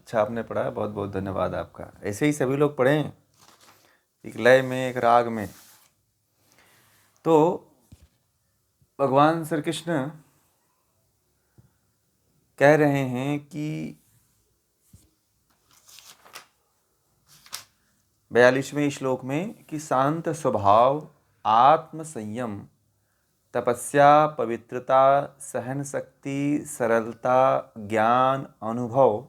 अच्छा आपने पढ़ा है, बहुत बहुत धन्यवाद आपका। ऐसे ही सभी लोग पढ़ें, एक लय में, एक राग में। तो भगवान श्री कृष्ण कह रहे हैं कि 42वें श्लोक में कि शांत स्वभाव, आत्म संयम, तपस्या, पवित्रता, सहन शक्ति, सरलता, ज्ञान, अनुभव,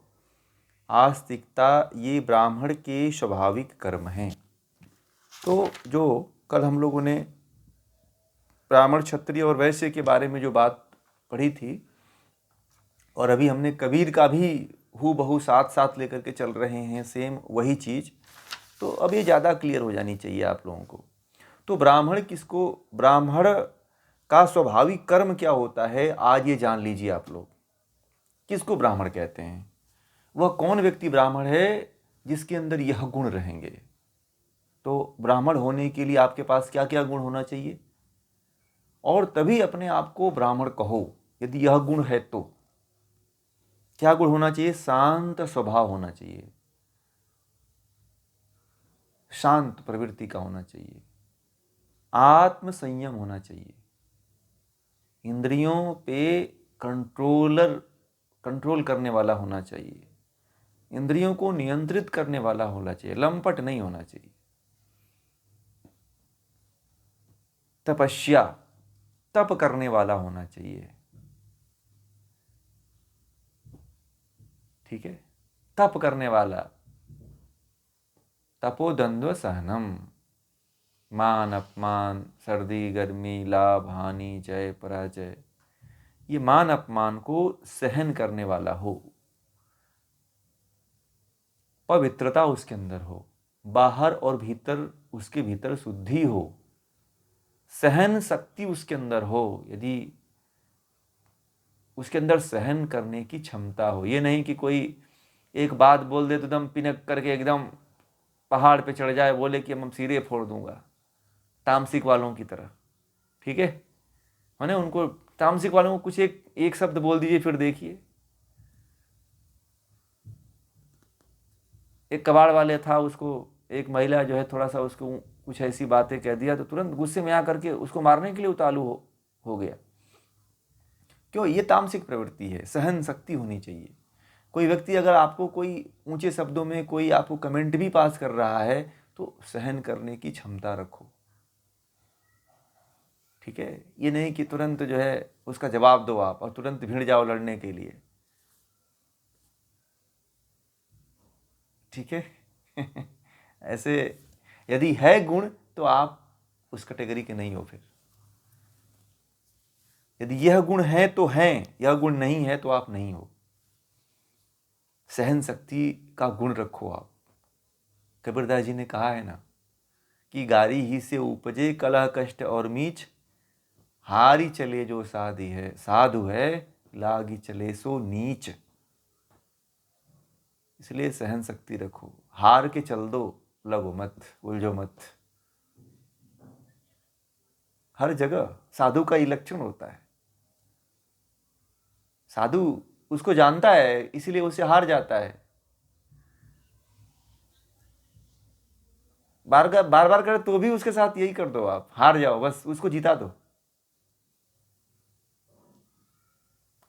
आस्तिकता, ये ब्राह्मण के स्वाभाविक कर्म हैं। तो जो कल हम लोगों ने ब्राह्मण, क्षत्रिय और वैश्य के बारे में जो बात पढ़ी थी, और अभी हमने कबीर का भी हूबहू साथ साथ लेकर के चल रहे हैं, सेम वही चीज़। तो अब ये ज़्यादा क्लियर हो जानी चाहिए आप लोगों को। तो ब्राह्मण किसको, ब्राह्मण का स्वाभाविक कर्म क्या होता है, आज ये जान लीजिए आप लोग। किसको ब्राह्मण कहते हैं? वह कौन व्यक्ति ब्राह्मण है जिसके अंदर यह गुण रहेंगे। तो ब्राह्मण होने के लिए आपके पास क्या क्या गुण होना चाहिए, और तभी अपने आप को ब्राह्मण कहो यदि यह गुण है तो। क्या गुण होना चाहिए? शांत स्वभाव होना चाहिए, शांत प्रवृत्ति का होना चाहिए, आत्म संयम होना चाहिए, इंद्रियों पे कंट्रोल करने वाला होना चाहिए, इंद्रियों को नियंत्रित करने वाला होना चाहिए, लंपट नहीं होना चाहिए। तपस्या, तप करने वाला होना चाहिए। ठीक है, तप करने वाला। तपोद्वंद्व सहनम, मान अपमान, सर्दी गर्मी, लाभ हानि, जय पराजय, ये मान अपमान को सहन करने वाला हो। पवित्रता उसके अंदर हो, बाहर और भीतर उसके भीतर शुद्धि हो, सहन शक्ति उसके अंदर हो, यदि उसके अंदर सहन करने की क्षमता हो। ये नहीं कि कोई एक बात बोल दे तो एकदम पिनक करके एकदम पहाड़ पे चढ़ जाए, बोले कि हम सिरे फोड़ दूंगा, तामसिक वालों की तरह। ठीक है, मैंने उनको, तामसिक वालों को कुछ एक शब्द बोल दीजिए, फिर देखिए। एक कबाड़ वाले था, उसको एक महिला जो है थोड़ा सा उसको कुछ ऐसी बातें कह दिया तो तुरंत गुस्से में आकर के उसको मारने के लिए उतालू हो गया। क्यों? ये तामसिक प्रवृत्ति है। सहन शक्ति होनी चाहिए। कोई व्यक्ति अगर आपको कोई ऊंचे शब्दों में कोई आपको कमेंट भी पास कर रहा है तो सहन करने की क्षमता रखो। ठीक है, ये नहीं कि तुरंत जो है उसका जवाब दो आप और तुरंत भिड़ जाओ लड़ने के लिए। ठीक है ऐसे यदि है गुण तो आप उस कैटेगरी के नहीं हो। फिर यदि यह गुण है तो हैं, यह गुण नहीं है तो आप नहीं हो। सहन शक्ति का गुण रखो आप। कबीरदास जी ने कहा है ना कि गारी ही से उपजे कलह कष्ट और मीच, हारी चले जो साधु है, लागी चले सो नीच। इसलिए सहन शक्ति रखो, हार के चल दो, लगो मत, उलझो मत। हर जगह साधु का ही लक्षण होता है। साधु उसको जानता है, इसीलिए उसे हार जाता है। बार बार करे तो भी उसके साथ यही कर दो, आप हार जाओ, बस उसको जिता दो।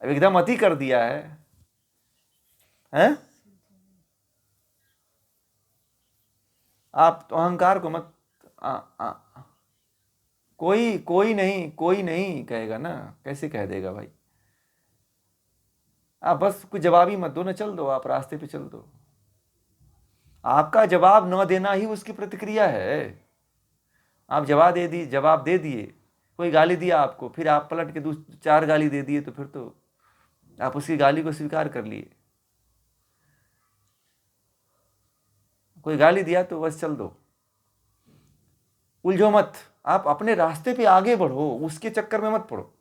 अब एकदम अति कर दिया है, हैं? आप तो अहंकार को मत आ, आ, कोई नहीं कहेगा ना, कैसे कह देगा भाई। आप बस कुछ जवाब ही मत दो ना, चल दो, आप रास्ते पे चल दो। आपका जवाब न देना ही उसकी प्रतिक्रिया है। आप जवाब दे दिए, कोई गाली दिया आपको, फिर आप पलट के 4 गाली दे दिए, तो फिर तो आप उसकी गाली को स्वीकार कर लिए। कोई गाली दिया तो बस चल दो, उलझो मत। आप अपने रास्ते पे आगे बढ़ो, उसके चक्कर में मत पड़ो।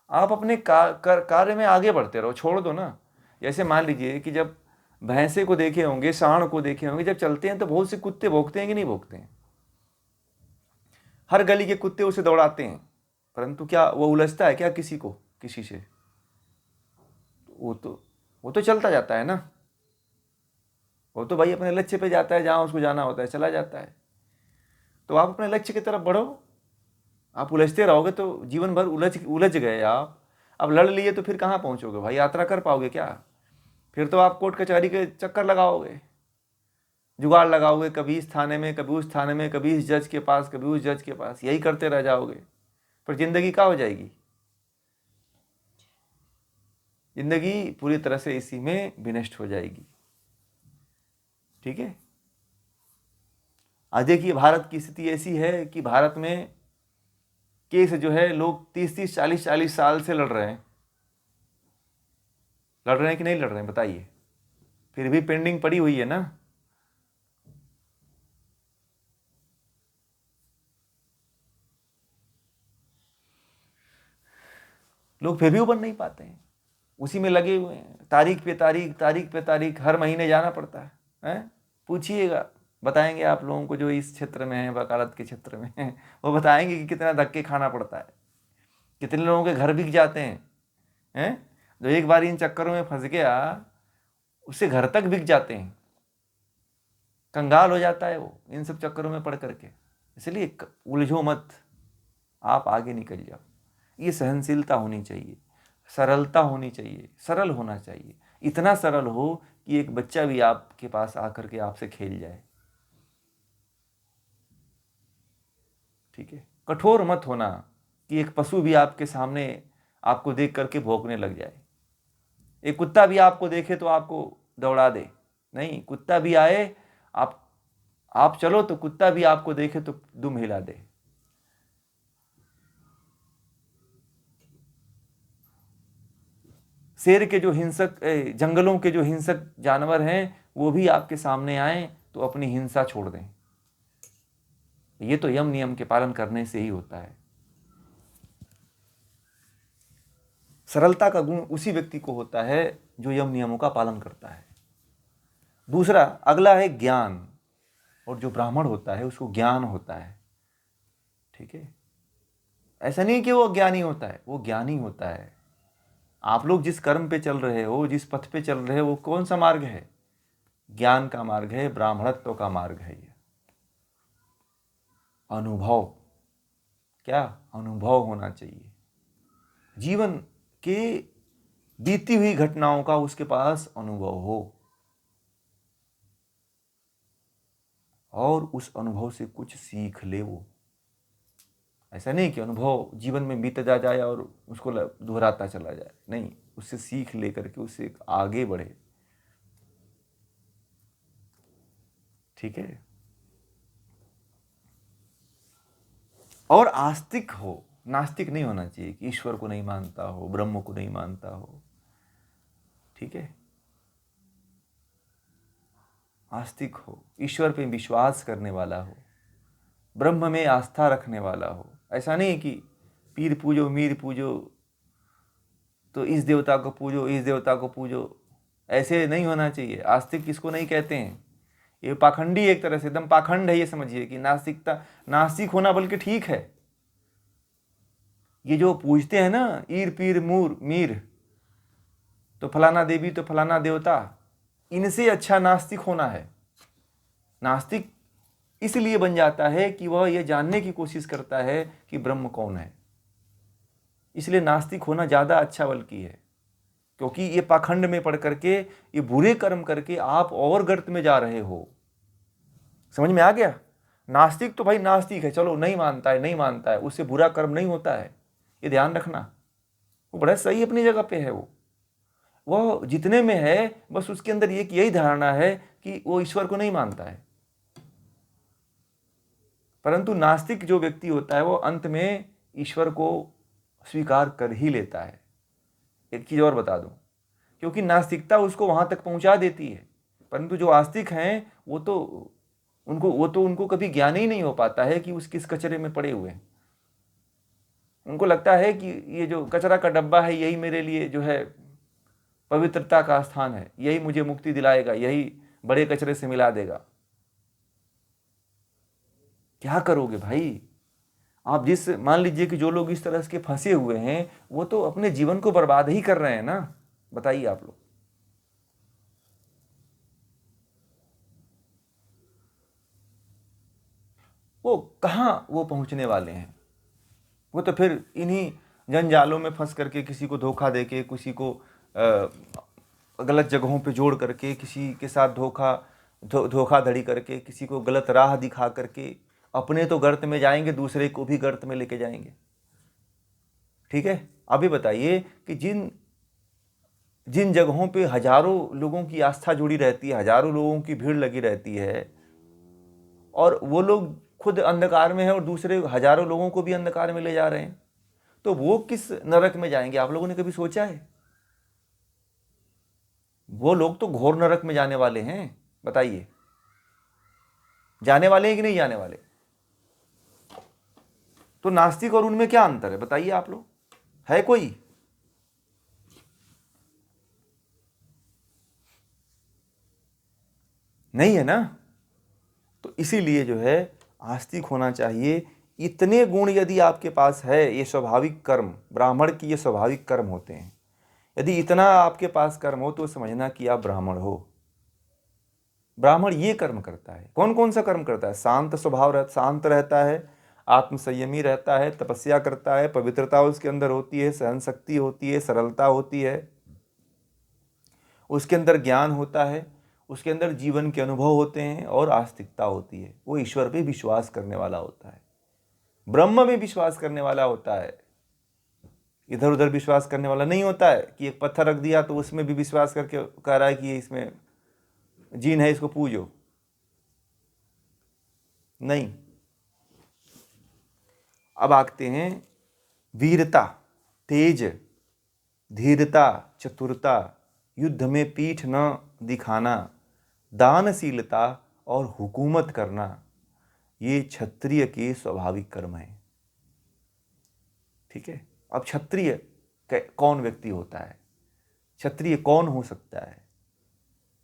आप अपने कार्य में आगे बढ़ते रहो, छोड़ दो ना। जैसे मान लीजिए कि जब भैंसे को देखे होंगे, सांड को देखे होंगे, जब चलते हैं तो बहुत से कुत्ते भौंकते हैं कि नहीं भौंकते हैं? हर गली के कुत्ते उसे दौड़ाते हैं, परंतु क्या वो उलझता है क्या किसी से? वो तो चलता जाता है ना। वो तो भाई अपने लक्ष्य पे जाता है, जहाँ उसको जाना होता है चला जाता है। तो आप अपने लक्ष्य की तरफ बढ़ो। आप उलझते रहोगे तो जीवन भर उलझ उलझ गए आप। अब लड़ लिए तो फिर कहाँ पहुँचोगे भाई, यात्रा कर पाओगे क्या? फिर तो आप कोर्ट कचहरी के चक्कर लगाओगे, जुगाड़ लगाओगे, कभी इस थाने में, कभी उस थाने में, कभी इस जज के पास, कभी उस जज के पास, यही करते रह जाओगे। पर जिंदगी क्या हो जाएगी? जिंदगी पूरी तरह से इसी में विनष्ट हो जाएगी। ठीक है। आज देखिए भारत की स्थिति ऐसी है कि भारत में केस जो है लोग 30-30, 40-40 साल से लड़ रहे हैं। लड़ रहे हैं कि नहीं लड़ रहे हैं बताइए? फिर भी पेंडिंग पड़ी हुई है ना। लोग फिर भी उबर नहीं पाते हैं, उसी में लगे हुए हैं, तारीख पे तारीख, तारीख पे तारीख, हर महीने जाना पड़ता है। हैं? पूछिएगा, बताएंगे आप लोगों को जो इस क्षेत्र में है, वकालत के क्षेत्र में है, वो बताएंगे कि कितना धक्के खाना पड़ता है, कितने लोगों के घर बिक जाते हैं। जो एक बार इन चक्करों में फंस गया उससे घर तक बिक जाते हैं, कंगाल हो जाता है वो इन सब चक्करों में पड़ करके। इसलिए उलझो मत, आप आगे निकल जाओ। ये सहनशीलता होनी चाहिए, सरलता होनी चाहिए, सरल होना चाहिए। इतना सरल हो कि एक बच्चा भी आपके पास आकर के आपसे खेल जाए। ठीक है। कठोर मत होना कि एक पशु भी आपके सामने आपको देख करके भौंकने लग जाए। एक कुत्ता भी आपको देखे तो आपको दौड़ा दे। नहीं, कुत्ता भी आए, आप चलो तो कुत्ता भी आपको देखे तो दुम हिला दे। शेर के जो हिंसक, जंगलों के जो हिंसक जानवर हैं, वो भी आपके सामने आए तो अपनी हिंसा छोड़ दें। ये तो यम नियम के पालन करने से ही होता है। सरलता का गुण उसी व्यक्ति को होता है जो यम नियमों का पालन करता है। दूसरा, अगला है ज्ञान। और जो ब्राह्मण होता है उसको ज्ञान होता है। ठीक है। ऐसा नहीं कि वो अज्ञानी होता है, वो ज्ञानी होता है। आप लोग जिस कर्म पे चल रहे हो, जिस पथ पे चल रहे हो, वो कौन सा मार्ग है? ज्ञान का मार्ग है, ब्राह्मणत्व का मार्ग है। ये अनुभव, क्या अनुभव होना चाहिए जीवन के बीती हुई घटनाओं का, उसके पास अनुभव हो और उस अनुभव से कुछ सीख ले वो। ऐसा नहीं कि अनुभव जीवन में बीतता जाए और उसको दोहराता चला जाए, नहीं, उससे सीख लेकर के उससे आगे बढ़े। ठीक है। और आस्तिक हो, नास्तिक नहीं होना चाहिए कि ईश्वर को नहीं मानता हो, ब्रह्म को नहीं मानता हो। ठीक है। आस्तिक हो, ईश्वर पे विश्वास करने वाला हो, ब्रह्म में आस्था रखने वाला हो। ऐसा नहीं कि पीर पूजो, मीर पूजो, तो इस देवता को पूजो, इस देवता को पूजो, ऐसे नहीं होना चाहिए। आस्तिक किसको नहीं कहते हैं? ये पाखंडी, एक तरह से एकदम पाखंड है। ये समझिए कि नास्तिक होना बल्कि ठीक है। ये जो पूजते हैं ना, ईर पीर मूर मीर, तो फलाना देवी तो फलाना देवता, इनसे अच्छा नास्तिक होना है। नास्तिक इसलिए बन जाता है कि वह यह जानने की कोशिश करता है कि ब्रह्म कौन है। इसलिए नास्तिक होना ज़्यादा अच्छा बल्कि है, क्योंकि ये पाखंड में पढ़ करके, ये बुरे कर्म करके आप और गर्त में जा रहे हो। समझ में आ गया? नास्तिक तो भाई नास्तिक है, चलो नहीं मानता है, नहीं मानता है, उससे बुरा कर्म नहीं होता है, ये ध्यान रखना। वो बड़ा सही अपनी जगह पे है। वो जितने में है, बस उसके अंदर एक यही धारणा है कि वो ईश्वर को नहीं मानता है। परंतु नास्तिक जो व्यक्ति होता है वो अंत में ईश्वर को स्वीकार कर ही लेता है। एक चीज़ और बता दूं, क्योंकि नास्तिकता उसको वहां तक पहुंचा देती है। परंतु जो आस्तिक हैं वो तो उनको कभी ज्ञान ही नहीं हो पाता है कि उस किस कचरे में पड़े हुए हैं। उनको लगता है कि ये जो कचरा का डब्बा है यही मेरे लिए जो है पवित्रता का स्थान है, यही मुझे मुक्ति दिलाएगा, यही बड़े कचरे से मिला देगा। क्या करोगे भाई आप? मान लीजिए कि जो लोग इस तरह के फंसे हुए हैं वो तो अपने जीवन को बर्बाद ही कर रहे हैं ना। बताइए आप लोग। वो कहाँ वो पहुँचने वाले हैं। वो तो फिर इन्हीं जंजालों में फंस करके, किसी को धोखा देके, किसी को गलत जगहों पे जोड़ करके, किसी के साथ धोखाधड़ी करके, किसी को गलत राह दिखा करके अपने तो गर्त में जाएंगे, दूसरे को भी गर्त में लेके जाएंगे। ठीक है, अभी बताइए कि जिन जिन जगहों पे हजारों लोगों की आस्था जुड़ी रहती है, हजारों लोगों की भीड़ लगी रहती है, और वो लोग खुद अंधकार में है और दूसरे हजारों लोगों को भी अंधकार में ले जा रहे हैं, तो वो किस नरक में जाएंगे? आप लोगों ने कभी सोचा है? वो लोग तो घोर नरक में जाने वाले हैं। बताइए, जाने वाले हैं कि नहीं जाने वाले? तो नास्तिक और उनमें क्या अंतर है? बताइए आप लोग, है कोई? नहीं है ना। तो इसीलिए जो है आस्तिक होना चाहिए। इतने गुण यदि आपके पास है, ये स्वाभाविक कर्म, ब्राह्मण की ये स्वाभाविक कर्म होते हैं, यदि इतना आपके पास कर्म हो तो समझना कि आप ब्राह्मण हो। ब्राह्मण ये कर्म करता है। कौन कौन सा कर्म करता है? शांत स्वभाव, शांत रहता है, आत्मसंयमी रहता है, तपस्या करता है, पवित्रता उसके अंदर होती है, सहन शक्ति होती है, सरलता होती है, उसके अंदर ज्ञान होता है, उसके अंदर जीवन के अनुभव होते हैं और आस्तिकता होती है। वो ईश्वर पे विश्वास करने वाला होता है, ब्रह्म में विश्वास करने वाला होता है, इधर उधर विश्वास करने वाला नहीं होता है कि एक पत्थर रख दिया तो उसमें भी विश्वास करके कह रहा है कि ये इसमें जीन है, इसको पूजो। नहीं। अब आते हैं वीरता, तेज, धीरता, चतुरता, युद्ध में पीठ न दिखाना, दानशीलता और हुकूमत करना, ये क्षत्रिय के स्वाभाविक कर्म है। ठीक है, अब क्षत्रिय कौन व्यक्ति होता है? क्षत्रिय कौन हो सकता है?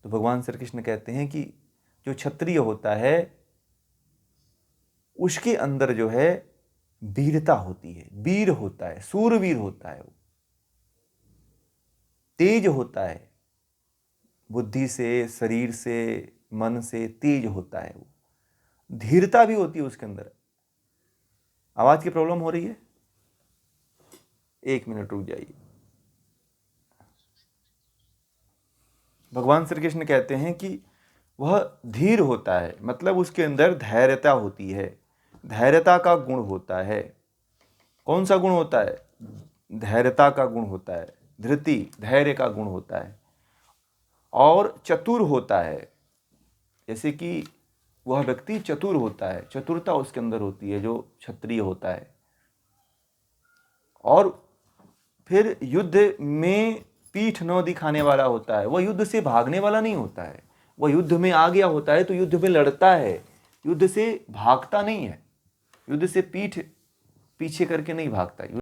तो भगवान श्री कृष्ण कहते हैं कि जो क्षत्रिय होता है उसके अंदर जो है वीरता होती है, वीर होता है, सूरवीर होता है, वो तेज होता है, बुद्धि से, शरीर से, मन से तेज होता है। वो धीरता भी होती है उसके अंदर। आवाज की प्रॉब्लम हो रही है? 1 मिनट रुक जाइए। भगवान श्री कृष्ण कहते हैं कि वह धीर होता है, मतलब उसके अंदर धैर्यता होती है, धैर्यता का गुण होता है। कौन सा गुण होता है? धैर्यता का गुण होता है, धृति, धैर्य का गुण होता है। और चतुर होता है, जैसे कि वह व्यक्ति चतुर होता है, चतुरता उसके अंदर होती है जो क्षत्रिय होता है। और फिर युद्ध में पीठ न दिखाने वाला होता है, वह युद्ध से भागने वाला नहीं होता है। वह युद्ध में आ गया होता है तो युद्ध में लड़ता है, युद्ध से भागता नहीं है, युद्ध से पीठ पीछे करके नहीं भागता।